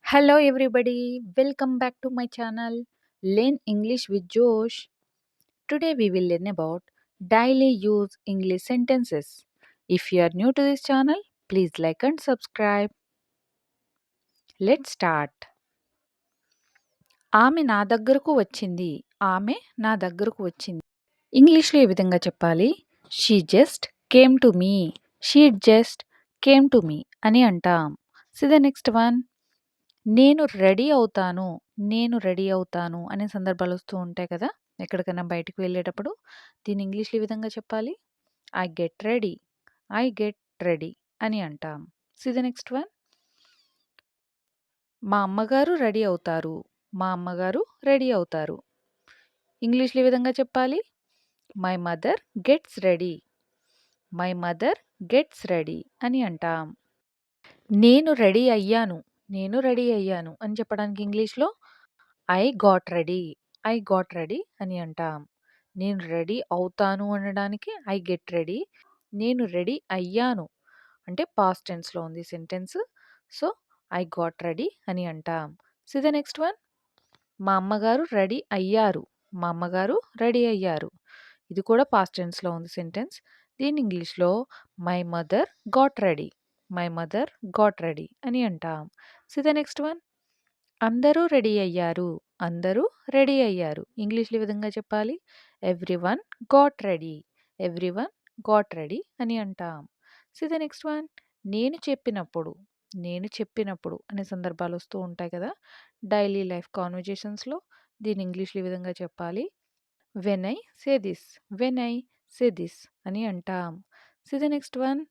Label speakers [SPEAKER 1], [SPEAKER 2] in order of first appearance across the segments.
[SPEAKER 1] Hello, everybody. Welcome back to my channel, Learn English with Josh. Today, we will learn about daily use English sentences. If you are new to this channel, please like and subscribe. Let's start. ఆమె నా దగ్గరకు వచ్చింది. ఆమె నా దగ్గరకు వచ్చింది. ఇంగ్లీష్లో ఏ విధంగా చెప్పాలి? She just came to me. She just came to me అని అంటాం. The next one. నేను రెడీ అవుతాను. నేను రెడీ అవుతాను అనే సందర్భాలు వస్తూ ఉంటాయి కదా! ఎక్కడికైనా బయటికి వెళ్ళేటప్పుడు. దీన్ని ఇంగ్లీష్‌లో ఈ విధంగా చెప్పాలి. I get ready. I get ready అని అంటాం. The next one. మా అమ్మగారు రెడీ అవుతారు. మా అమ్మగారు రెడీ అవుతారు. ఇంగ్లీష్‌లో ఈ విధంగా చెప్పాలి. My mother gets ready. My mother gets ready అని అంటాం. నేను రెడీ అయ్యాను. నేను రెడీ అయ్యాను అని చెప్పడానికి ఇంగ్లీష్‌లో I got ready. I got ready అని అంటాం. నేను రెడీ అవుతాను అనడానికి ఐ గెట్ రెడీ. నేను రెడీ అయ్యాను అంటే పాస్ట్ టెన్స్‌లో ఉంది sentence. So, I got ready అని అంటాం. The next one. మా అమ్మగారు రెడీ అయ్యారు. మా అమ్మగారు రెడీ అయ్యారు. ఇది కూడా పాస్ట్ టెన్స్‌లో ఉంది సెంటెన్స్. దీన్ని ఇంగ్లీష్‌లో my mother got ready. My mother got ready అని అంటాం. The next one. అందరూ రెడీ అయ్యారు. అందరూ రెడీ అయ్యారు. ఇంగ్లీష్‌లో ఈ విధంగా చెప్పాలి. Everyone got ready. Everyone got ready అని అంటాం. The next one. నేను చెప్పినప్పుడు. నేను చెప్పినప్పుడు అనే సందర్భాలు వస్తూ ఉంటాయి కదా! డైలీ లైఫ్ కాన్వర్జేషన్స్‌లో. దీన్ని ఇంగ్లీష్‌లో ఈ విధంగా చెప్పాలి. When I say this. When I say this అని అంటాం. The next one.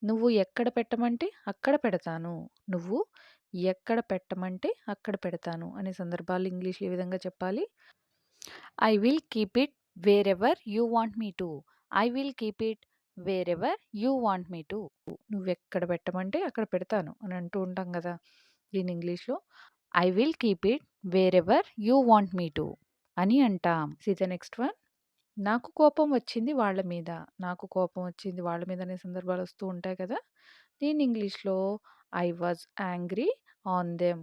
[SPEAKER 1] నువ్వు ఎక్కడ పెట్టమంటే అక్కడ పెడతాను. నువ్వు ఎక్కడ పెట్టమంటే అక్కడ పెడతాను అనే సందర్భాలు ఇంగ్లీష్‌లో ఈ విధంగా చెప్పాలి. I will keep it wherever you want me to. I will keep it wherever you want me to. నువ్వెక్కడ పెట్టమంటే అక్కడ పెడతాను అని అంటూ ఉంటాం కదా! దీన్ని ఇంగ్లీష్‌లో I will keep it wherever you want me to అని అంటాం. The next one. నాకు కోపం వచ్చింది వాళ్ళ మీద. నాకు కోపం వచ్చింది వాళ్ళ మీద అనే సందర్భాలు వస్తూ ఉంటాయి కదా! దీన్ని ఇంగ్లీష్‌లో I was angry on them.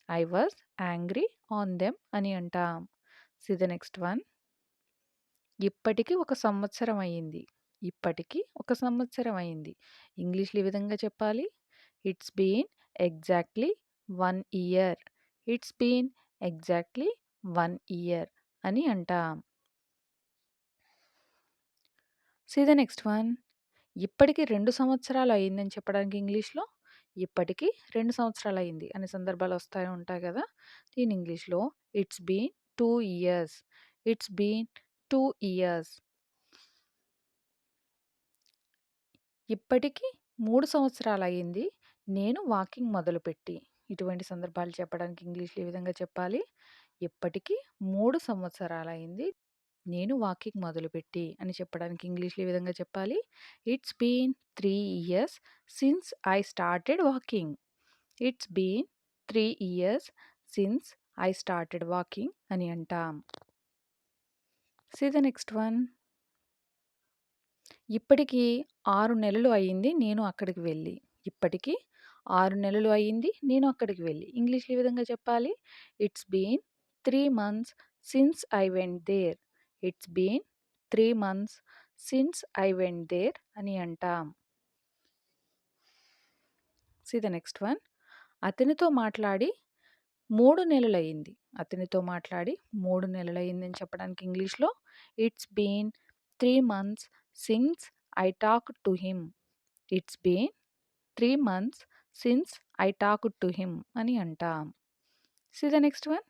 [SPEAKER 1] I was angry on them అని అంటాం. The next one. ఇప్పటికి ఒక సంవత్సరం అయింది. ఇప్పటికి ఒక సంవత్సరం అయింది. ఇంగ్లీష్‌లో ఈ విధంగా చెప్పాలి. It's been exactly 1 year. It's been exactly 1 year అని అంటాం. The next one. ఇప్పటికి 2 సంవత్సరాలు అయిందని చెప్పడానికి ఇంగ్లీష్‌లో ఇప్పటికి 2 సంవత్సరాలు అయింది అనే సందర్భాలు ఉంటాయి కదా! దీని ఇంగ్లీష్‌లో it's been 2 years. It's been 2 years. ఇప్పటికి 3 సంవత్సరాలు అయింది నేను వాకింగ్ మొదలుపెట్టి. ఇటువంటి సందర్భాలు చెప్పడానికి ఇంగ్లీష్‌లో ఈ విధంగా చెప్పాలి. ఇప్పటికి 3 సంవత్సరాలయింది నేను వాకింగ్ మొదలుపెట్టి అని చెప్పడానికి ఇంగ్లీష్‌లో ఈ విధంగా చెప్పాలి. It's been 3 years since I started walking. It's been 3 years since I started walking అని అంటాం. The next one. ఇప్పటికి 6 నెలలు అయింది నేను అక్కడికి వెళ్ళి. ఇప్పటికి 6 నెలలు అయింది నేను అక్కడికి వెళ్ళి. ఇంగ్లీష్‌లో ఈ విధంగా చెప్పాలి. It's been 3 months since I went there. It's been 3 months since I went there అని అంటాం. The next one. అతనితో మాట్లాడి 3 నెలలయింది. అతనితో మాట్లాడి 3 నెలలయిందని చెప్పడానికి ఇంగ్లీష్‌లో it's been 3 months since I talked to him. It's been 3 months since I talked to him అని అంటాం. The next one.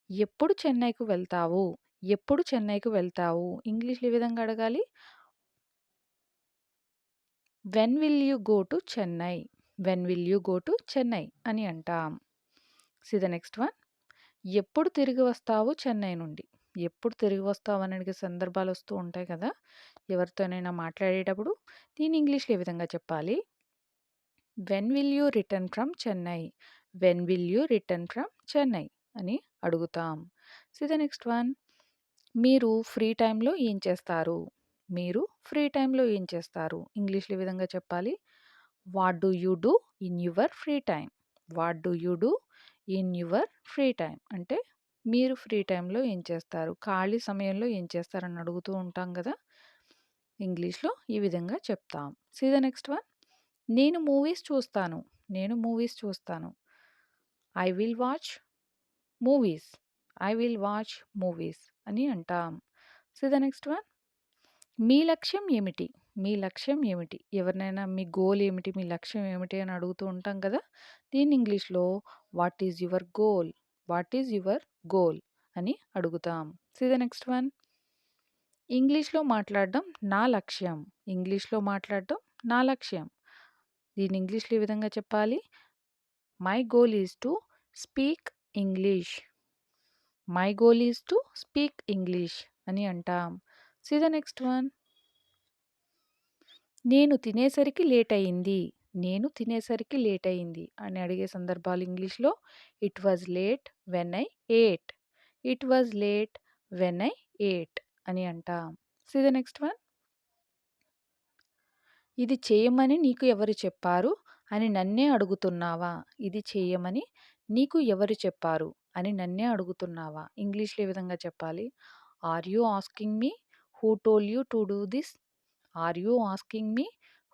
[SPEAKER 1] ఎప్పుడు చెన్నైకి వెళ్తావు? ఎప్పుడు చెన్నైకి వెళ్తావు? ఇంగ్లీష్‌లో ఈ విధంగా అడగాలి. When will you go to Chennai? When will you go to Chennai అని అంటాం. The next one. ఎప్పుడు తిరిగి వస్తావు చెన్నై నుండి? ఎప్పుడు తిరిగి వస్తావు అని అడిగే సందర్భాలు వస్తూ ఉంటాయి కదా! ఎవరితోనైనా మాట్లాడేటప్పుడు దీన్ని ఇంగ్లీష్‌లో ఏ విధంగా చెప్పాలి. When will you return from Chennai? When will you return from Chennai అని అడుగుతాం. The next one. మీరు ఫ్రీ టైంలో ఏం చేస్తారు? మీరు ఫ్రీ టైంలో ఏం చేస్తారు? ఇంగ్లీష్‌లో ఈ విధంగా చెప్పాలి. What do you do in your free time? What do you do in your free time అంటే మీరు ఫ్రీ టైంలో ఏం చేస్తారు, ఖాళీ సమయంలో ఏం చేస్తారని అడుగుతూ ఉంటాం కదా. ఇంగ్లీష్లో ఈ విధంగా చెప్తాం. See the next one. నేను మూవీస్ చూస్తాను. నేను మూవీస్ చూస్తాను. I will watch movies. I will watch movies అని అంటాం. See the next one. మీ లక్ష్యం ఏమిటి? మీ లక్ష్యం ఏమిటి? ఎవరినైనా మీ గోల్ ఏమిటి? మీ లక్ష్యం ఏమిటి అని అడుగుతూ ఉంటాం కదా. దీన్ని ఇంగ్లీష్లో what is your goal? What is your goal అని అడుగుతాం. See the next one. ఇంగ్లీష్లో మాట్లాడడం నా లక్ష్యం. ఇంగ్లీష్లో మాట్లాడడం నా లక్ష్యం. దీన్ని ఇంగ్లీష్లో ఈ విధంగా చెప్పాలి. My goal is to speak English. My goal is to speak English అని అంటాం. See the next one. నేను తినేసరికి లేట్ అయింది. నేను తినేసరికి లేట్ అయింది అని అడిగే సందర్భాలు ఇంగ్లీష్లో it was late when I ate. It was late when I ate అని అంటాం. See the next one. ఇది చేయమని నీకు ఎవరు చెప్పారు అని నన్నే అడుగుతున్నావా? ఇది చేయమని నీకు ఎవరు చెప్పారు అని నన్నే అడుగుతున్నావా? ఇంగ్లీష్లో ఏ విధంగా చెప్పాలి? Are you asking me who told you to do this? Are you asking me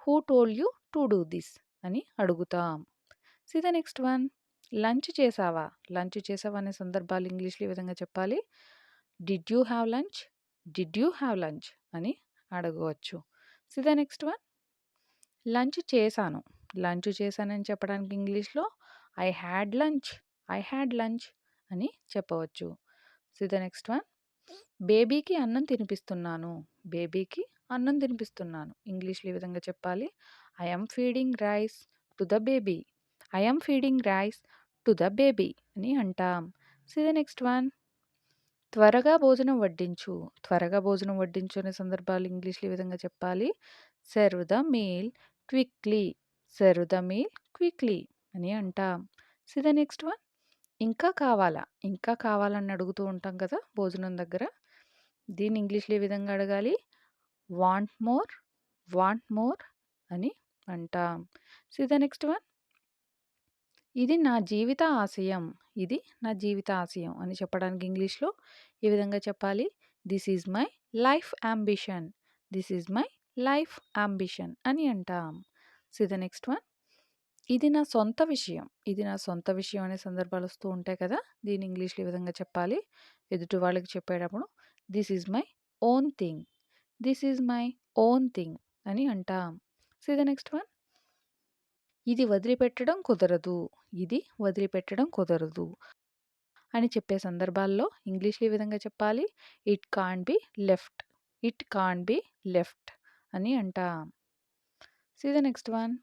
[SPEAKER 1] who told you to do this అని అడుగుతాం. See the next one. Lunch చేసావా? లంచ్ చేసావా అనే సందర్భాలు ఇంగ్లీష్లో ఈ విధంగా చెప్పాలి. Did you have lunch? Did you have lunch అని అడగవచ్చు. See the next one. Lunch చేశాను. లంచ్ చేశానని చెప్పడానికి ఇంగ్లీష్లో I had lunch. I had lunch అని చెప్పవచ్చు. See the next one. బేబీకి అన్నం తినిపిస్తున్నాను. బేబీకి అన్నం తినిపిస్తున్నాను. ఇంగ్లీష్లో ఈ విధంగా చెప్పాలి. I am feeding rice to the baby. I am feeding rice to the baby అని అంటాం. See the next one. త్వరగా భోజనం వడ్డించు. త్వరగా భోజనం వడ్డించు అనే సందర్భాలు ఇంగ్లీష్లో ఈ విధంగా చెప్పాలి. Serve the meal quickly. Serve the meal quickly అని అంటాం. See the next one. ఇంకా కావాలా? ఇంకా కావాలని అడుగుతూ ఉంటాం కదా భోజనం దగ్గర. దీన్ని ఇంగ్లీష్లో ఏ విధంగా అడగాలి? Want more. వాంట్ మోర్ అని అంటాం. See the next one. ఇది నా జీవిత ఆశయం. ఇది నా జీవిత ఆశయం అని చెప్పడానికి ఇంగ్లీష్లో ఏ విధంగా చెప్పాలి? This is my life ambition. This is my life ambition అని అంటాం. See the next one. ఇది నా సొంత విషయం. ఇది నా సొంత విషయం అనే సందర్భాలు వస్తూ ఉంటాయి కదా. దీన్ని ఇంగ్లీష్లో ఈ విధంగా చెప్పాలి. ఎదుటి వాళ్ళకి చెప్పేటప్పుడు this is my own thing. This is my own thing అని అంటాం. See the next one. ఇది వదిలిపెట్టడం కుదరదు. ఇది వదిలిపెట్టడం కుదరదు అని చెప్పే సందర్భాల్లో ఇంగ్లీష్లో ఈ విధంగా చెప్పాలి. It can't be left. It can't be left అని అంటాం. See the next one.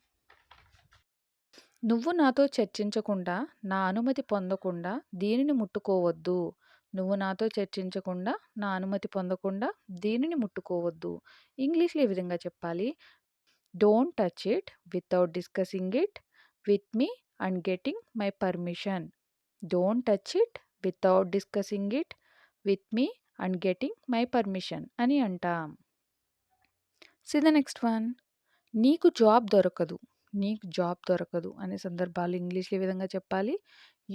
[SPEAKER 1] నువ్వు నాతో చర్చించకుండా, నా అనుమతి పొందకుండా దీనిని ముట్టుకోవద్దు. నువ్వు నాతో చర్చించకుండా, నా అనుమతి పొందకుండా దీనిని ముట్టుకోవద్దు. ఇంగ్లీష్లో ఈ విధంగా చెప్పాలి. Don't touch it without discussing it with me and getting my permission. Don't touch it without discussing it with me and getting my permission అని అంటాం. See the next one. నీకు జాబ్ దొరకదు. నీకు జాబ్ దొరకదు అనే సందర్భాలు ఇంగ్లీష్లో ఈ విధంగా చెప్పాలి.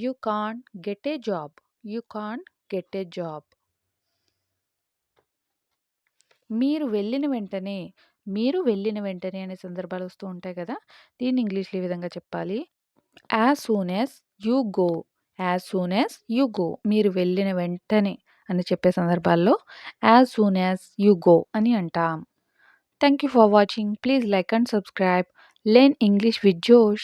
[SPEAKER 1] You can't get a job. You can't get a job. మీరు వెళ్ళిన వెంటనే. మీరు వెళ్ళిన వెంటనే అనే సందర్భాలు వస్తూ ఉంటాయి కదా. దీన్ని ఇంగ్లీష్లో ఈ విధంగా చెప్పాలి. As soon as you go. As soon as you go. మీరు వెళ్ళిన వెంటనే అని చెప్పే సందర్భాల్లో as soon as you go అని అంటాం. Thank you for watching. Please like and subscribe. Learn English with Josh.